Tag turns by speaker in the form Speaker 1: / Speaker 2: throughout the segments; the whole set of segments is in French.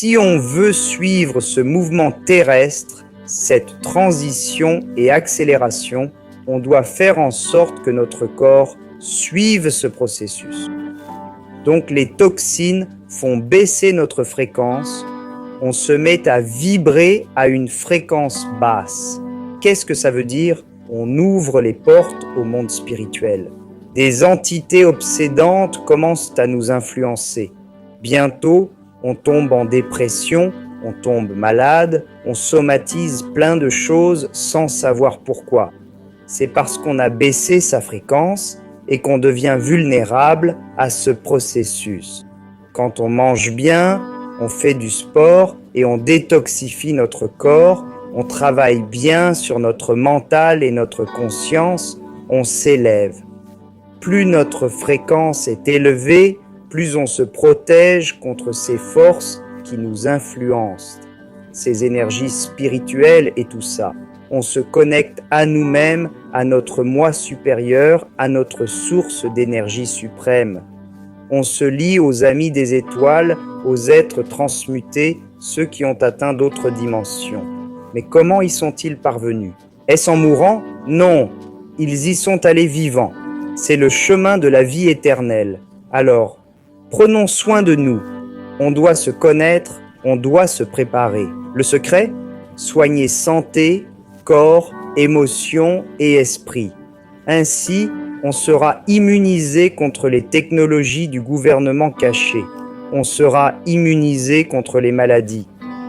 Speaker 1: Si on veut suivre ce mouvement terrestre, cette transition et accélération, on doit faire en sorte que notre corps suive ce processus. Donc les toxines font baisser notre fréquence, on se met à vibrer à une fréquence basse. Qu'est-ce que ça veut dire? On ouvre les portes au monde spirituel. Des entités obsédantes commencent à nous influencer. Bientôt, on tombe en dépression, on tombe malade, on somatise plein de choses sans savoir pourquoi. C'est parce qu'on a baissé sa fréquence et qu'on devient vulnérable à ce processus. Quand on mange bien, on fait du sport et on détoxifie notre corps, on travaille bien sur notre mental et notre conscience, on s'élève. Plus notre fréquence est élevée, plus on se protège contre ces forces qui nous influencent, ces énergies spirituelles et tout ça. On se connecte à nous-mêmes, à notre moi supérieur, à notre source d'énergie suprême. On se lie aux amis des étoiles, aux êtres transmutés, ceux qui ont atteint d'autres dimensions. Mais comment y sont-ils parvenus? Est-ce en mourant? Non, ils y sont allés vivants. C'est le chemin de la vie éternelle. Alors, prenons soin de nous. On doit se connaître, on doit se préparer. Le secret? Soigner santé, corps, émotions et esprit. Ainsi, on sera immunisé contre les technologies du gouvernement caché. On sera immunisé contre les maladies.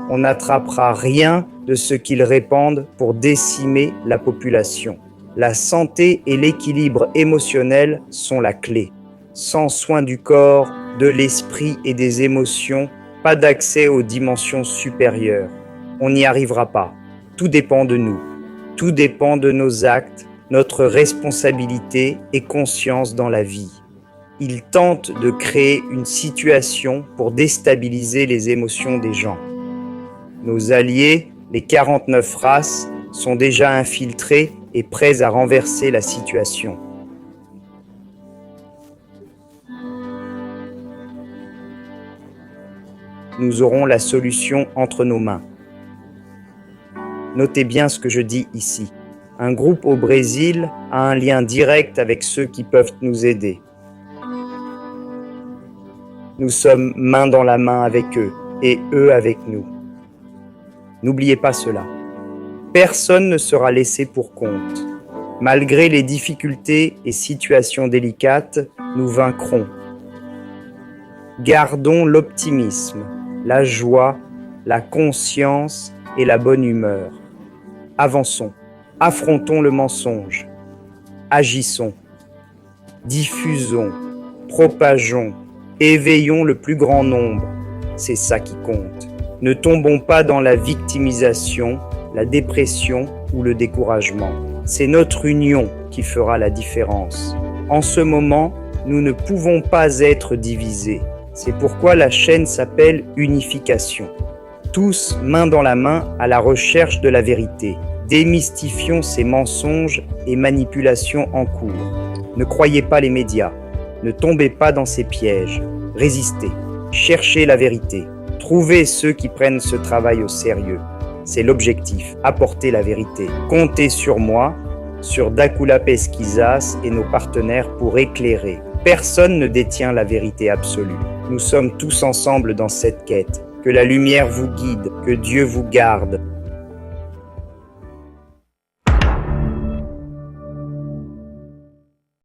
Speaker 1: On n'attrapera rien de ce qu'ils répandent pour décimer la population. La santé et l'équilibre émotionnel sont la clé. Sans soin du corps, de l'esprit et des émotions, pas d'accès aux dimensions supérieures. On n'y arrivera pas. Tout dépend de nous. Tout dépend de nos actes, notre responsabilité et conscience dans la vie. Ils tentent de créer une situation pour déstabiliser les émotions des gens. Nos alliés, les 49 races, sont déjà infiltrés et prêts à renverser la situation. Nous aurons la solution entre nos mains. Notez bien ce que je dis ici. Un groupe au Brésil a un lien direct avec ceux qui peuvent nous aider. Nous sommes main dans la main avec eux et eux avec nous. N'oubliez pas cela. Personne ne sera laissé pour compte. Malgré les difficultés et situations délicates, nous vaincrons. Gardons l'optimisme, la joie, la conscience et la bonne humeur. Avançons, affrontons le mensonge, agissons, diffusons, propageons, éveillons le plus grand nombre. C'est ça qui compte. Ne tombons pas dans la victimisation, la dépression ou le découragement. C'est notre union qui fera la différence. En ce moment, nous ne pouvons pas être divisés. C'est pourquoi la chaîne s'appelle Unification. Tous, main dans la main, à la recherche de la vérité. Démystifions ces mensonges et manipulations en cours. Ne croyez pas les médias. Ne tombez pas dans ces pièges. Résistez. Cherchez la vérité. Trouvez ceux qui prennent ce travail au sérieux. C'est l'objectif, apporter la vérité. Comptez sur moi, sur Dakula Pesquisas et nos partenaires pour éclairer. Personne ne détient la vérité absolue. Nous sommes tous ensemble dans cette quête. Que la lumière vous guide, que Dieu vous garde.